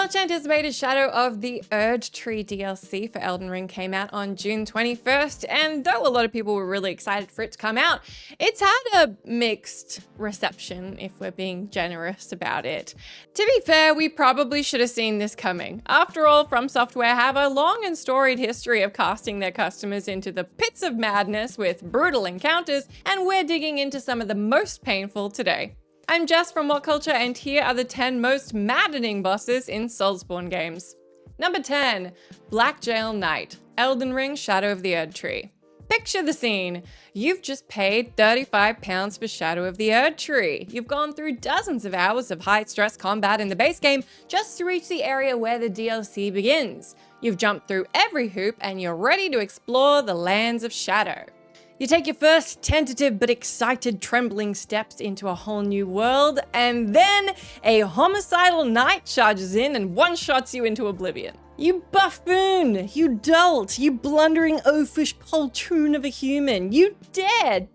The much anticipated Shadow of the Erdtree DLC for Elden Ring came out on June 21st, and though a lot of people were really excited for it to come out, it's had a mixed reception, if we're being generous about it. To be fair, we probably should have seen this coming. After all, From Software have a long and storied history of casting their customers into the pits of madness with brutal encounters, and we're digging into some of the most painful today. I'm Jess from WhatCulture, and here are the 10 most maddening bosses in SoulsBorne games. Number 10, Black Jail Knight, Elden Ring Shadow of the Erdtree. Picture the scene. You've just paid £35 for Shadow of the Erdtree. You've gone through dozens of hours of high-stress combat in the base game just to reach the area where the DLC begins. You've jumped through every hoop and you're ready to explore the lands of Shadow. You take your first tentative but excited trembling steps into a whole new world, and then a homicidal knight charges in and one-shots you into oblivion. You buffoon! You dolt! You blundering oafish poltroon of a human! You dare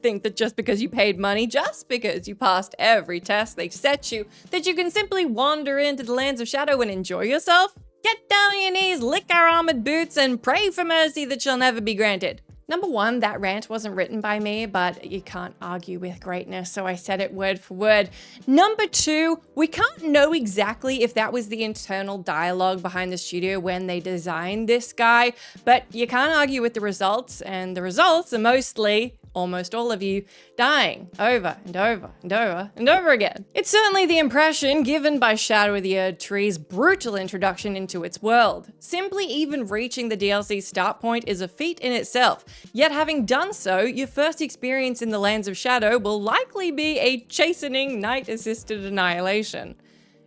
think that just because you paid money, just because you passed every test they set you, that you can simply wander into the lands of Shadow and enjoy yourself? Get down on your knees, lick our armored boots, and pray for mercy that shall never be granted. Number 1, that rant wasn't written by me, but you can't argue with greatness, so I said it word for word. Number 2, we can't know exactly if that was the internal dialogue behind the studio when they designed this guy, but you can't argue with the results, and the results are mostly almost all of you dying over and over and over and over again. It's certainly the impression given by Shadow of the Erdtree's brutal introduction into its world. Simply even reaching the DLC start point is a feat in itself, yet having done so, your first experience in the lands of Shadow will likely be a chastening knight-assisted annihilation.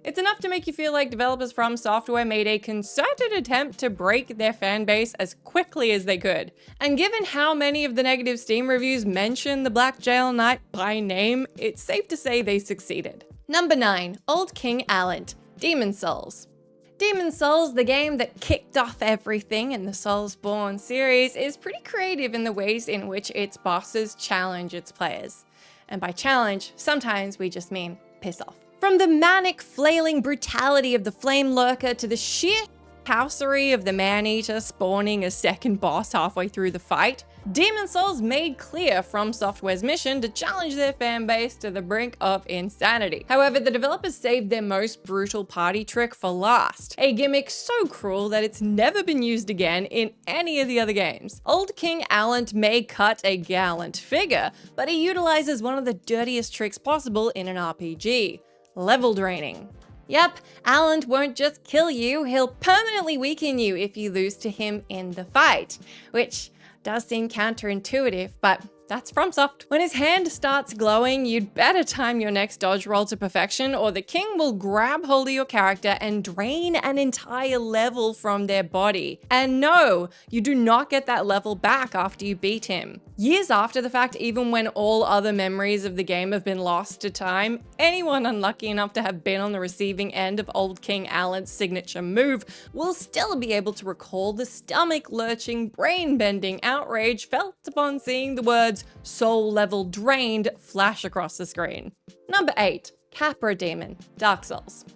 It's enough to make you feel like developers From Software made a concerted attempt to break their fanbase as quickly as they could. And given how many of the negative Steam reviews mention the Black Jail Knight by name, it's safe to say they succeeded. Number 9, Old King Allan, Demon Souls. Demon Souls, the game that kicked off everything in the SoulsBorne series, is pretty creative in the ways in which its bosses challenge its players. And by challenge, sometimes we just mean piss off. From the manic, flailing brutality of the Flame Lurker to the sheer housery of the Man-Eater spawning a second boss halfway through the fight, Demon Souls made clear From Software's mission to challenge their fanbase to the brink of insanity. However, the developers saved their most brutal party trick for last, a gimmick so cruel that it's never been used again in any of the other games. Old King Allan may cut a gallant figure, but he utilizes one of the dirtiest tricks possible in an RPG. Level draining. Yep, Allan won't just kill you, he'll permanently weaken you if you lose to him in the fight, which does seem counterintuitive, but that's FromSoft. When his hand starts glowing, you'd better time your next dodge roll to perfection, or the king will grab hold of your character and drain an entire level from their body. And no, you do not get that level back after you beat him. Years after the fact, even when all other memories of the game have been lost to time, anyone unlucky enough to have been on the receiving end of Old King Allan's signature move will still be able to recall the stomach-lurching, brain-bending outrage felt upon seeing the words "soul level drained" flash across the screen. Number 8, Capra Demon, Dark Souls.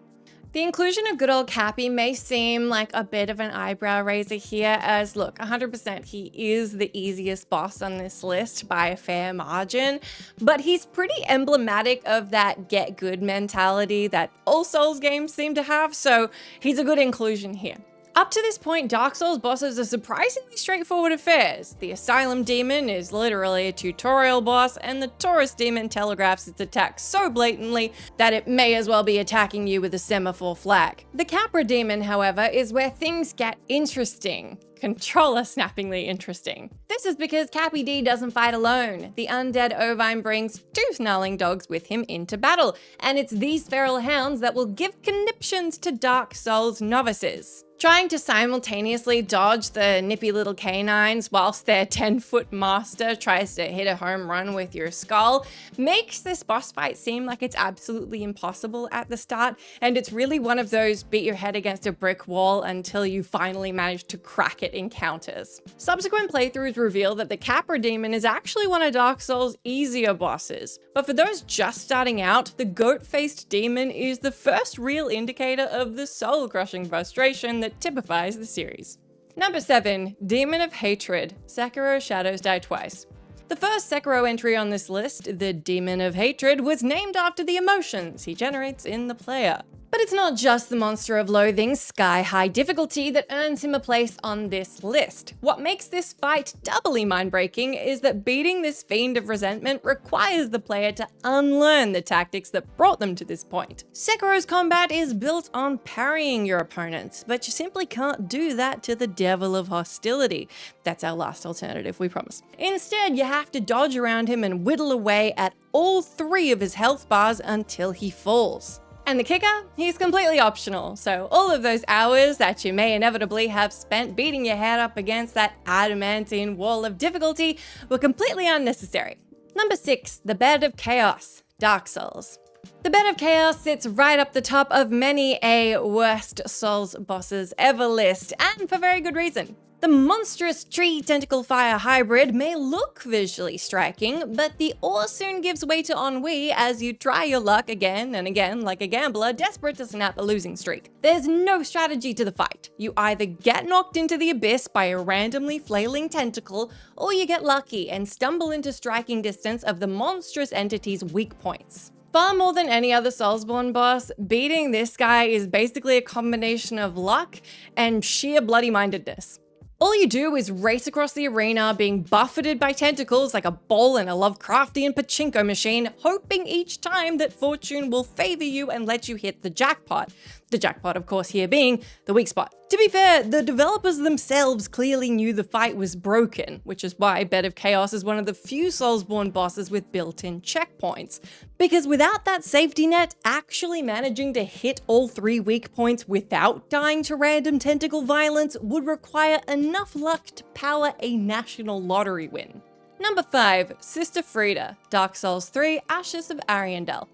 The inclusion of good old Cappy may seem like a bit of an eyebrow raiser here, as look, 100% he is the easiest boss on this list by a fair margin, but he's pretty emblematic of that get good mentality that all Souls games seem to have, so he's a good inclusion here. Up to this point, Dark Souls bosses are surprisingly straightforward affairs. The Asylum Demon is literally a tutorial boss, and the Taurus Demon telegraphs its attack so blatantly that it may as well be attacking you with a semaphore flag. The Capra Demon, however, is where things get interesting. Controller-snappingly interesting. This is because Cappy D doesn't fight alone. The undead Ovine brings 2 snarling dogs with him into battle, and it's these feral hounds that will give conniptions to Dark Souls novices. Trying to simultaneously dodge the nippy little canines whilst their 10-foot master tries to hit a home run with your skull makes this boss fight seem like it's absolutely impossible at the start, and it's really one of those beat your head against a brick wall until you finally manage to crack it encounters. Subsequent playthroughs reveal that the Capra Demon is actually one of Dark Souls' easier bosses, but for those just starting out, the goat-faced demon is the first real indicator of the soul-crushing frustration that typifies the series. Number 7, Demon of Hatred, Sekiro Shadows Die Twice. The first Sekiro entry on this list, the Demon of Hatred, was named after the emotions he generates in the player. But it's not just the monster of loathing's sky-high difficulty that earns him a place on this list. What makes this fight doubly mind-breaking is that beating this fiend of resentment requires the player to unlearn the tactics that brought them to this point. Sekiro's combat is built on parrying your opponents, but you simply can't do that to the Devil of Hostility. That's our last alternative, we promise. Instead, you have to dodge around him and whittle away at all 3 of his health bars until he falls. And the kicker? He's completely optional, so all of those hours that you may inevitably have spent beating your head up against that adamantine wall of difficulty were completely unnecessary. Number 6, the Bed of Chaos, Dark Souls. The Bed of Chaos sits right up the top of many a worst Souls bosses ever list, and for very good reason. The monstrous tree tentacle fire hybrid may look visually striking, but the ore soon gives way to ennui as you try your luck again and again like a gambler desperate to snap a losing streak. There's no strategy to the fight. You either get knocked into the abyss by a randomly flailing tentacle, or you get lucky and stumble into striking distance of the monstrous entity's weak points. Far more than any other SoulsBorne boss, beating this guy is basically a combination of luck and sheer bloody-mindedness. All you do is race across the arena, being buffeted by tentacles like a ball in a Lovecraftian pachinko machine, hoping each time that fortune will favor you and let you hit the jackpot. The jackpot, of course, here being the weak spot. To be fair, the developers themselves clearly knew the fight was broken, which is why Bed of Chaos is one of the few SoulsBorne bosses with built-in checkpoints. Because without that safety net, actually managing to hit all 3 weak points without dying to random tentacle violence would require enough luck to power a national lottery win. Number 5, Sister Freda, Dark Souls 3, Ashes of Ariandel.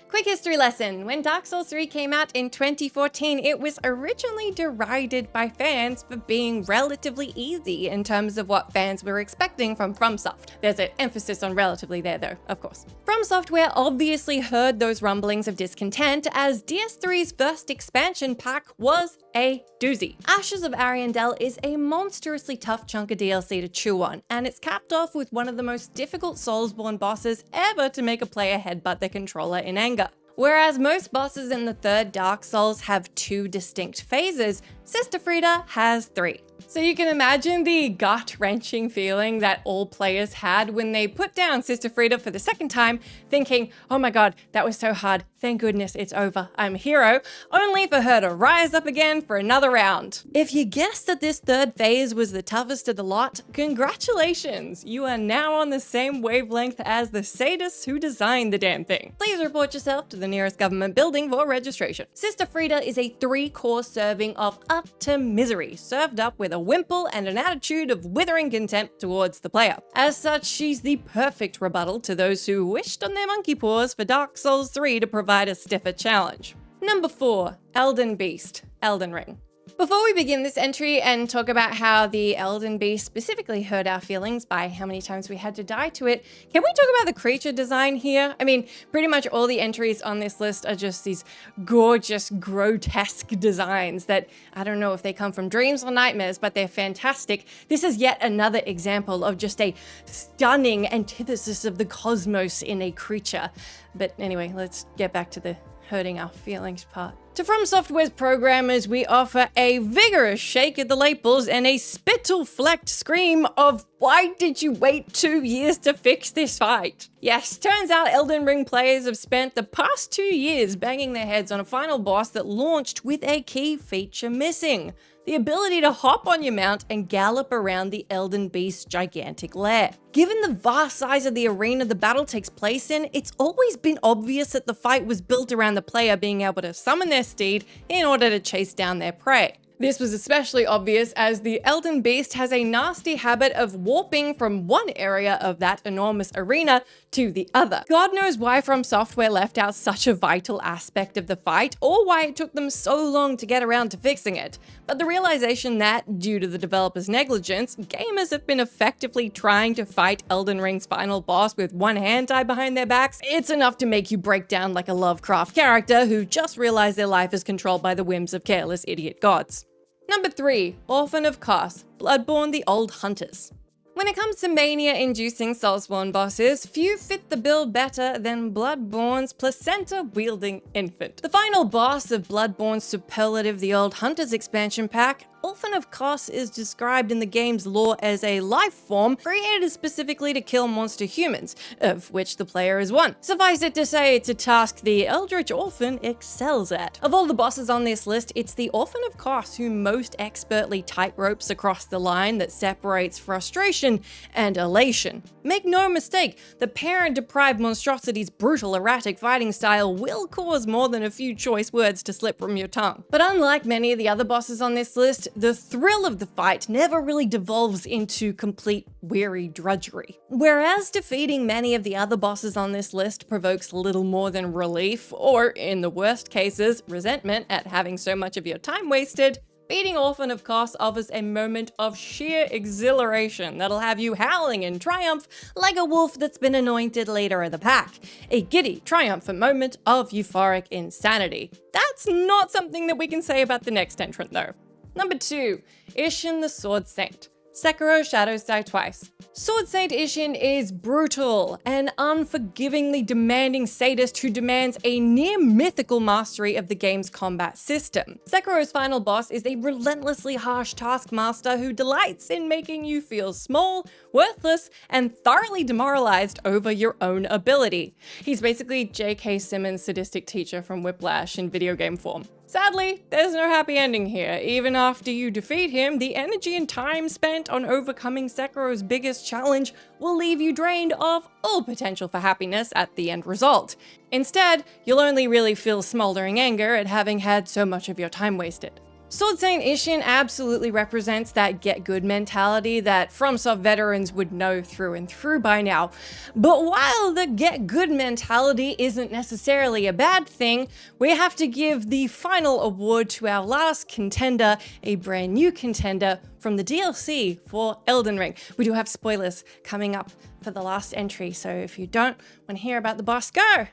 Quick history lesson. When Dark Souls 3 came out in 2014, it was originally derided by fans for being relatively easy in terms of what fans were expecting from FromSoft. There's an emphasis on relatively there though, of course. From Software obviously heard those rumblings of discontent as DS3's first expansion pack was a doozy. Ashes of Ariandel is a monstrously tough chunk of DLC to chew on, and it's capped off with one of the most difficult SoulsBorne bosses ever to make a player headbutt their controller in anger. Whereas most bosses in the third Dark Souls have 2 distinct phases, Sister Freda has 3. So you can imagine the gut-wrenching feeling that all players had when they put down Sister Freda for the second time, thinking, oh my god, that was so hard, thank goodness it's over, I'm a hero, only for her to rise up again for another round. If you guessed that this third phase was the toughest of the lot, congratulations, you are now on the same wavelength as the sadists who designed the damn thing. Please report yourself to the nearest government building for registration. Sister Freda is a 3-course serving of utter misery, served up with a wimple and an attitude of withering contempt towards the player. As such, she's the perfect rebuttal to those who wished on their monkey paws for Dark Souls 3 to provide a stiffer challenge. Number 4, Elden Beast, Elden Ring. Before we begin this entry and talk about how the Elden Beast specifically hurt our feelings by how many times we had to die to it, can we talk about the creature design here? I mean, pretty much all the entries on this list are just these gorgeous, grotesque designs that I don't know if they come from dreams or nightmares, but they're fantastic. This is yet another example of just a stunning antithesis of the cosmos in a creature. But anyway, let's get back to the hurting our feelings part. To From Software's programmers, we offer a vigorous shake at the labels and a spittle-flecked scream of, why did you wait 2 years to fix this fight? Yes, turns out Elden Ring players have spent the past 2 years banging their heads on a final boss that launched with a key feature missing: the ability to hop on your mount and gallop around the Elden Beast's gigantic lair. Given the vast size of the arena the battle takes place in, it's always been obvious that the fight was built around the player being able to summon their steed in order to chase down their prey. This was especially obvious as the Elden Beast has a nasty habit of warping from one area of that enormous arena to the other. God knows why From Software left out such a vital aspect of the fight, or why it took them so long to get around to fixing it. But the realization that, due to the developers' negligence, gamers have been effectively trying to fight Elden Ring's final boss with one hand tied behind their backs, it's enough to make you break down like a Lovecraft character who just realized their life is controlled by the whims of careless idiot gods. Number 3, Orphan of C, Bloodborne: The Old Hunters. When it comes to mania-inducing SoulsBorne bosses, few fit the bill better than Bloodborne's placenta-wielding infant. The final boss of Bloodborne's superlative The Old Hunters expansion pack, Orphan of C is described in the game's lore as a life form created specifically to kill monster humans, of which the player is one. Suffice it to say, it's a task the Eldritch Orphan excels at. Of all the bosses on this list, it's the Orphan of C who most expertly tightropes across the line that separates frustration and elation. Make no mistake, the parent-deprived monstrosity's brutal, erratic fighting style will cause more than a few choice words to slip from your tongue. But unlike many of the other bosses on this list, the thrill of the fight never really devolves into complete weary drudgery. Whereas defeating many of the other bosses on this list provokes little more than relief, or in the worst cases, resentment at having so much of your time wasted, beating Orphan of C offers a moment of sheer exhilaration that'll have you howling in triumph like a wolf that's been anointed leader of the pack. A giddy, triumphant moment of euphoric insanity. That's not something that we can say about the next entrant though. Number 2, Isen the Sword Saint. Sekiro: Shadows Die Twice. Sword Saint Isen is brutal, an unforgivingly demanding sadist who demands a near-mythical mastery of the game's combat system. Sekiro's final boss is a relentlessly harsh taskmaster who delights in making you feel small, worthless, and thoroughly demoralized over your own ability. He's basically J.K. Simmons' sadistic teacher from Whiplash in video game form. Sadly, there's no happy ending here. Even after you defeat him, the energy and time spent on overcoming Sekiro's biggest challenge will leave you drained of all potential for happiness at the end result. Instead, you'll only really feel smoldering anger at having had so much of your time wasted. Sword Saint Isen absolutely represents that get-good mentality that FromSoft veterans would know through and through by now. But while the get-good mentality isn't necessarily a bad thing, we have to give the final award to our last contender, a brand new contender from the DLC for Elden Ring. We do have spoilers coming up for the last entry, so if you don't want to hear about the boss, get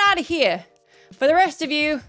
out of here. For the rest of you,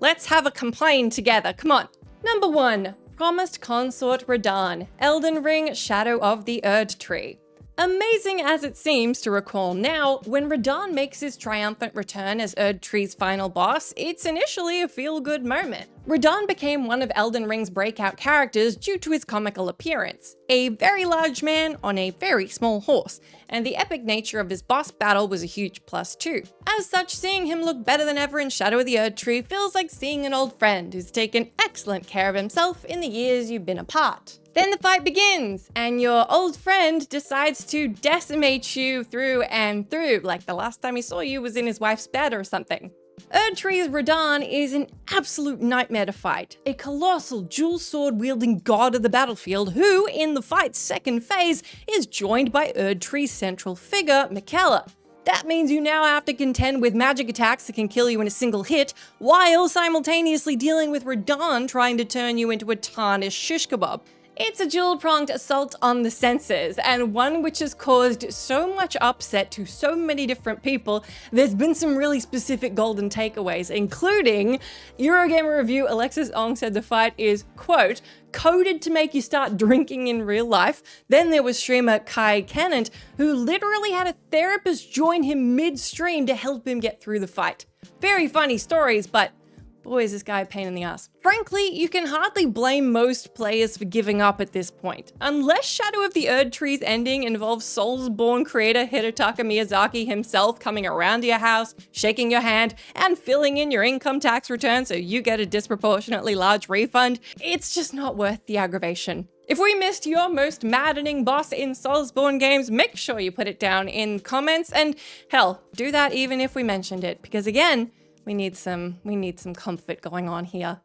let's have a complain together, come on. Number 1, Promised Consort Radahn, Elden Ring: Shadow of the Erdtree. Amazing as it seems to recall now, when Redon makes his triumphant return as Erdtree's final boss, it's initially a feel-good moment. Redon became one of Elden Ring's breakout characters due to his comical appearance, a very large man on a very small horse, and the epic nature of his boss battle was a huge plus too. As such, seeing him look better than ever in Shadow of the Erdtree feels like seeing an old friend who's taken excellent care of himself in the years you've been apart. Then the fight begins, and your old friend decides to decimate you through and through, like the last time he saw you was in his wife's bed or something. Erdtree's Redon is an absolute nightmare to fight, a colossal dual sword wielding god of the battlefield who, in the fight's second phase, is joined by Erdtree's central figure, Miquella. That means you now have to contend with magic attacks that can kill you in a single hit, while simultaneously dealing with Redon trying to turn you into a tarnished shish kebab. It's a dual-pronged assault on the senses, and one which has caused so much upset to so many different people. There's been some really specific golden takeaways, including Eurogamer review Alexis Ong said the fight is, quote, coded to make you start drinking in real life. Then there was streamer Kai Kennant, who literally had a therapist join him mid-stream to help him get through the fight. Very funny stories, but boy, is this guy a pain in the ass. Frankly, you can hardly blame most players for giving up at this point. Unless Shadow of the Erdtree's ending involves SoulsBorne creator Hidetaka Miyazaki himself coming around to your house, shaking your hand, and filling in your income tax return so you get a disproportionately large refund, it's just not worth the aggravation. If we missed your most maddening boss in SoulsBorne games, make sure you put it down in comments, and hell, do that even if we mentioned it, because again, we need some comfort going on here.